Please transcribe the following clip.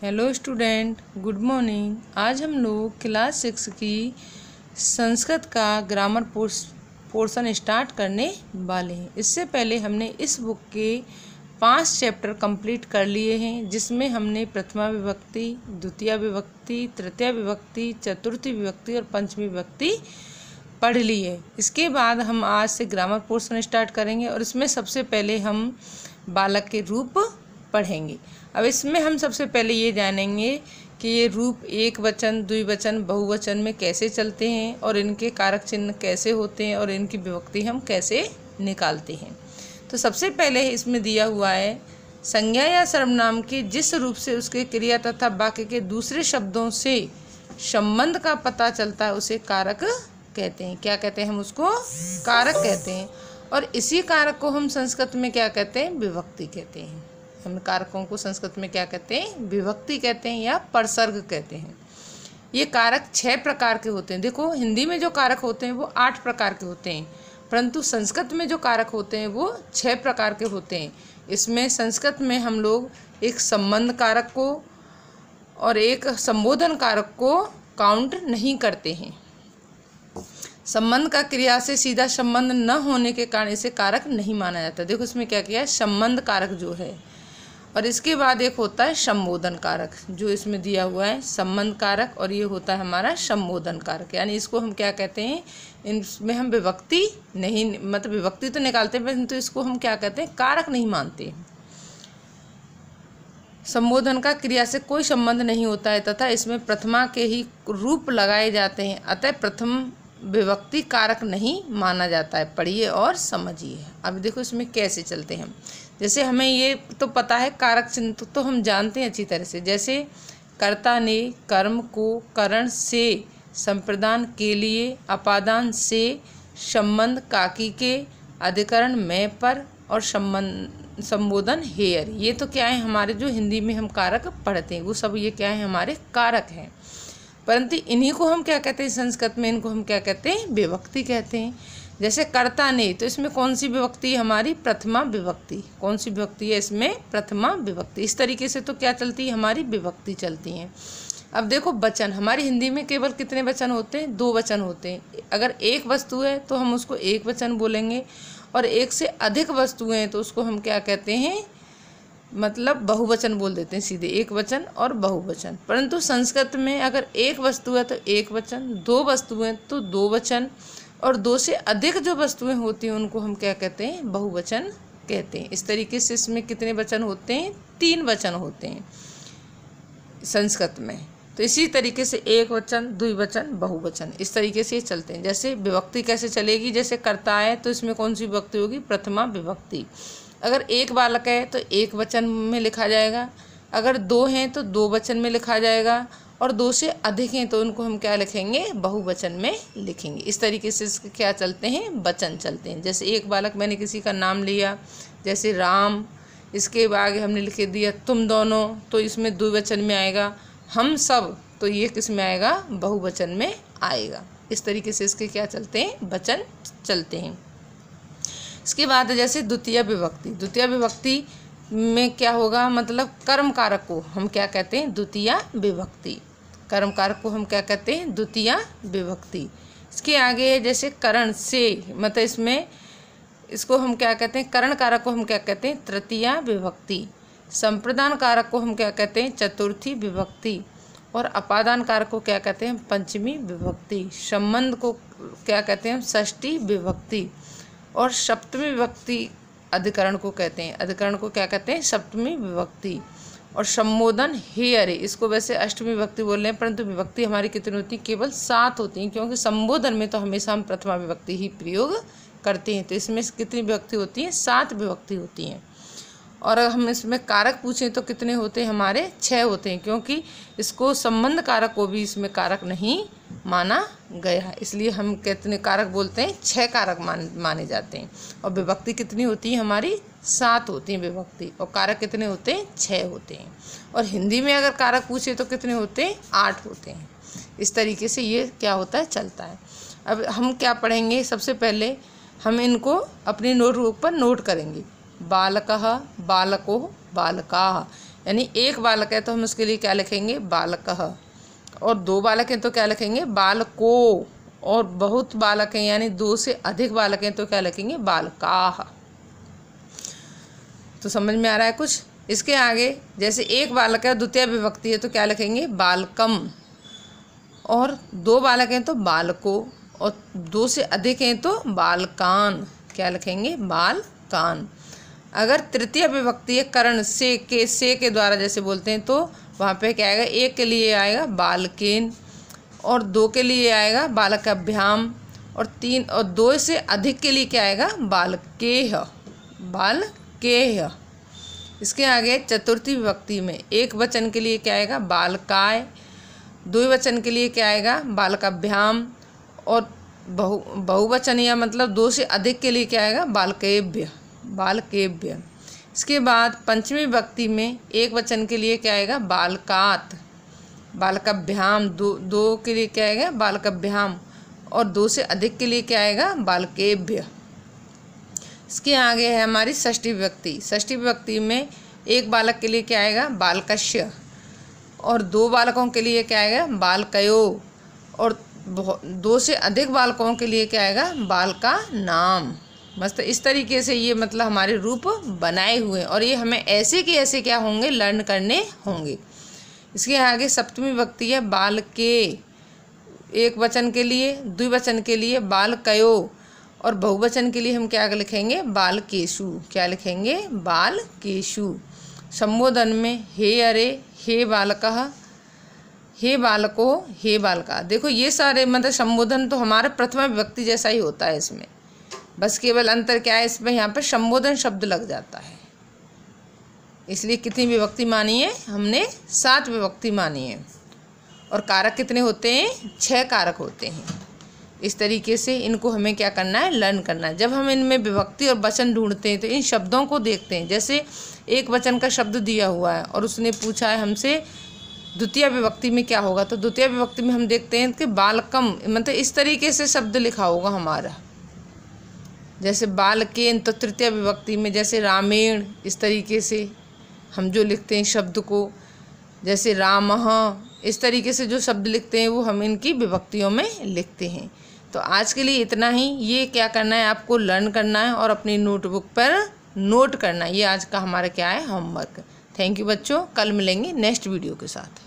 Hello student, good morning. आज हम लोग क्लास 6 की संस्कृत का ग्रामर पोर्शन स्टार्ट करने वाले हैं। इससे पहले हमने इस बुक के 5 चैप्टर कंप्लीट कर लिए हैं, जिसमें हमने प्रथमा विभक्ति, द्वितीय विभक्ति, तृतीय विभक्ति, चतुर्थी विभक्ति और पंचमी विभक्ति पढ़ ली है। इसके बाद हम आज से ग्रामर पोर्शन स्टार्ट करेंगे और इसमें सबसे पहले हम बालक के रूप पढ़ेंगे। अब इसमें हम सबसे पहले ये जानेंगे कि ये रूप एक वचन, द्विवचन, बहुवचन में कैसे चलते हैं और इनके कारक चिन्ह कैसे होते हैं और इनकी विभक्ति हम कैसे निकालते हैं। तो सबसे पहले इसमें दिया हुआ है संज्ञा या सर्वनाम के जिस रूप से उसके क्रिया तथा वाक्य के दूसरे शब्दों से संबंध का पता चलता है उसे कारक कहते हैं। क्या कहते हैं? हम उसको कारक कहते हैं। और इसी कारक को हम संस्कृत में क्या कहते हैं? विभक्ति कहते हैं। हम कारकों को संस्कृत में क्या कहते हैं? विभक्ति कहते हैं या परसर्ग कहते हैं। ये कारक 6 प्रकार के होते हैं। देखो, हिंदी में जो कारक होते हैं वो 8 प्रकार के होते हैं, परंतु संस्कृत में जो कारक होते हैं वो 6 प्रकार के होते हैं। इसमें संस्कृत में हम लोग एक संबंध कारक को और एक संबोधन कारक को काउंट नहीं करते हैं। संबंध का क्रिया से सीधा संबंध न होने के कारण इसे कारक नहीं माना जाता। देखो इसमें क्या किया है, संबंध कारक जो है, और इसके बाद एक होता है संबोधन कारक जो इसमें दिया हुआ है, संबंध कारक, और ये होता है हमारा संबोधन कारक। यानी इसको हम क्या कहते हैं? इनमें हम विभक्ति नहीं, मतलब विभक्ति तो निकालते हैं परंतु इसको हम क्या कहते हैं? कारक नहीं मानते। संबोधन का क्रिया से कोई संबंध नहीं होता है तथा इसमें प्रथमा के ही रूप लगाए जाते हैं, अतः प्रथम विभक्ति कारक नहीं माना जाता है। पढ़िए और समझिए। अब देखो इसमें कैसे चलते हैं। जैसे हमें ये तो पता है कारक चिन्ह तो हम जानते हैं अच्छी तरह से। जैसे कर्ता ने कर्म को करण से, संप्रदान के लिए, अपादान से, संबंध काकी के, अधिकरण में पर और संबोधन हेयर। ये तो क्या है? हमारे जो हिंदी में हम कारक पढ़ते हैं वो सब ये क्या है? हमारे कारक हैं। परंतु इन्हीं को हम क्या कहते हैं? संस्कृत में इनको हम क्या कहते हैं? विभक्ति कहते हैं। जैसे कर्ता ने, तो इसमें कौन सी विभक्ति है? हमारी प्रथमा विभक्ति। कौन सी विभक्ति है इसमें? प्रथमा विभक्ति। इस तरीके से तो क्या चलती है? हमारी विभक्ति चलती हैं। अब देखो वचन, हमारी हिंदी में केवल कितने वचन होते हैं? 2 वचन होते हैं। अगर एक वस्तु है तो हम उसको एक वचन बोलेंगे, और एक से अधिक वस्तुएं हैं तो उसको हम क्या कहते हैं? मतलब बहुवचन बोल देते हैं सीधे, एक वचन और बहुवचन। परंतु संस्कृत में अगर एक वस्तु है तो एक वचन, 2 वस्तुएं तो 2 वचन, और 2 से अधिक जो वस्तुएं होती हैं उनको हम क्या कहते हैं? बहुवचन कहते हैं। इस तरीके से इसमें कितने वचन होते हैं? 3 वचन होते हैं संस्कृत में। तो इसी तरीके से एक वचन, द्विवचन, बहुवचन, इस तरीके से चलते हैं। जैसे विभक्ति कैसे चलेगी? जैसे कर्ता है तो इसमें कौन सी विभक्ति होगी? प्रथमा विभक्ति। अगर एक बालक है तो एक वचन में लिखा जाएगा, अगर 2 हैं तो 2 वचन में लिखा जाएगा, और 2 से अधिक हैं तो उनको हम क्या लिखेंगे? बहुवचन में लिखेंगे। इस तरीके से इसके क्या चलते हैं? वचन चलते हैं। जैसे एक बालक, मैंने किसी का नाम लिया जैसे राम, इसके आगे हमने लिख दिया तुम दोनों, तो इसमें द्विवचन में आएगा। हम सब, तो ये किस में आएगा? बहुवचन में आएगा। इस तरीके से इसके क्या चलते हैं? वचन चलते हैं। इसके बाद जैसे द्वितीय विभक्ति। द्वितीय विभक्ति में क्या होगा? मतलब कर्म कारक को हम क्या कहते हैं? द्वितीय विभक्ति। कर्म कारक को हम क्या कहते हैं? द्वितीय विभक्ति। इसके आगे जैसे करण से, मतलब इसमें इसको हम क्या कहते हैं? करण कारक को हम क्या कहते हैं? तृतीय विभक्ति। संप्रदान कारक को हम क्या कहते हैं? चतुर्थी विभक्ति। और अपादान कारक को क्या कहते हैं? पंचमी विभक्ति। संबंध को क्या कहते हैं? षष्ठी विभक्ति। और सप्तमी विभक्ति अधिकरण को कहते हैं। अधिकरण को क्या कहते हैं? सप्तमी विभक्ति। और संबोधन हे अरे, इसको वैसे अष्टमी विभक्ति बोल रहे हैं, परंतु विभक्ति हमारी कितनी होती है? केवल 7 होती हैं, क्योंकि संबोधन में तो हमेशा हम प्रथमा विभक्ति ही प्रयोग करते हैं। तो इसमें कितनी विभक्ति होती है? 7 विभक्ति होती हैं। और अगर हम इसमें कारक पूछें तो कितने होते हैं? हमारे 6 होते हैं, क्योंकि इसको संबंध कारक को भी इसमें कारक नहीं माना गया है, इसलिए हम कितने कारक बोलते हैं? 6 कारक माने जाते हैं। और विभक्ति कितनी होती है? हमारी 7 होती हैं विभक्ति, और कारक कितने होते हैं? 6 होते हैं। और हिंदी में अगर कारक पूछे तो कितने होते हैं? 8 होते हैं। इस तरीके से ये क्या होता है? चलता है। अब हम क्या पढ़ेंगे? सबसे पहले हम इनको अपनी नोटबुक पर नोट करेंगे। बालकः, बालको, बालकाः, यानी एक बालक है तो हम उसके लिए क्या लिखेंगे, बालकः। और 2 बालक हैं तो क्या लिखेंगे, बालको। और बहुत बालक हैं यानी 2 से अधिक बालक हैं तो क्या लिखेंगे, बालकाः। तो समझ में आ रहा है कुछ। इसके आगे जैसे एक बालक है द्वितीय विभक्ति है तो क्या लिखेंगे, बालकम। और 2 बालक हैं तो बालको, और 2 से अधिक हैं तो बालकान। क्या लिखेंगे, बालकान। अगर तृतीय विभक्ति है कर्ण से के द्वारा जैसे बोलते हैं तो वहाँ पे क्या आएगा, एक के लिए आएगा बालकेन, और 2 के लिए आएगा बालकाभ्याम, और 3 और 2 से अधिक के लिए क्या आएगा, बालकेह, बालकेह। इसके आगे चतुर्थी विभक्ति में एक वचन के लिए क्या आएगा, बालकाय। द्विवचन के लिए क्या आएगा, बालकाभ्याम। और बहुवचन या मतलब 2 से अधिक के लिए क्या आएगा, बालकेभ्य, बालकेभ्य। इसके बाद पंचमी विभक्ति में एक वचन के लिए क्या आएगा, बालकात, बालकाभ्याम। 2 के लिए क्या आएगा, बालकाभ्याम। और 2 से अधिक के लिए क्या आएगा, बालकेभ्य। इसके आगे है हमारी षष्ठी विभक्ति। षष्ठी विभक्ति में एक बालक के लिए क्या आएगा, बालकस्य। और 2 बालकों के लिए क्या आएगा, बालकयो। और 2 से अधिक बालकों के लिए क्या आएगा, बालका नाम। मस्त इस तरीके से ये मतलब हमारे रूप बनाए हुए हैं, और ये हमें ऐसे के ऐसे क्या होंगे, लर्न करने होंगे। इसके आगे सप्तमी विभक्ति है बालके। एक वचन के लिए, द्विवचन के लिए बालकयो, और बहुवचन के लिए हम क्या लिखेंगे, बालकेशु। क्या लिखेंगे, बालकेशु। संबोधन में हे अरे, हे बालकः, हे बालको, हे बालका। देखो ये सारे मतलब संबोधन तो हमारा प्रथमा विभक्ति जैसा ही होता है इसमें, बस केवल अंतर क्या है, इसमें यहाँ पर संबोधन शब्द लग जाता है। इसलिए कितनी विभक्ति मानी है हमने, 7 विभक्ति मानी है। और कारक कितने होते हैं, 6 कारक होते हैं। इस तरीके से इनको हमें क्या करना है, लर्न करना है। जब हम इनमें विभक्ति और वचन ढूंढते हैं तो इन शब्दों को देखते हैं। जैसे एक वचन का शब्द दिया हुआ है और उसने पूछा है हमसे द्वितीय विभक्ति में क्या होगा, तो द्वितीय विभक्ति में हम देखते हैं कि बालकम, मतलब इस तरीके से शब्द लिखा होगा हमारा। जैसे बालकेन तो तृतीय विभक्ति में, जैसे रामेण, इस तरीके से हम जो लिखते हैं शब्द को, जैसे रामः, इस तरीके से जो शब्द लिखते हैं वो हम इनकी विभक्तियों में लिखते हैं। तो आज के लिए इतना ही। ये क्या करना है, आपको लर्न करना है और अपनी नोटबुक पर नोट करना है। ये आज का हमारा क्या है, होमवर्क। थैंक यू बच्चों, कल मिलेंगे नेक्स्ट वीडियो के साथ।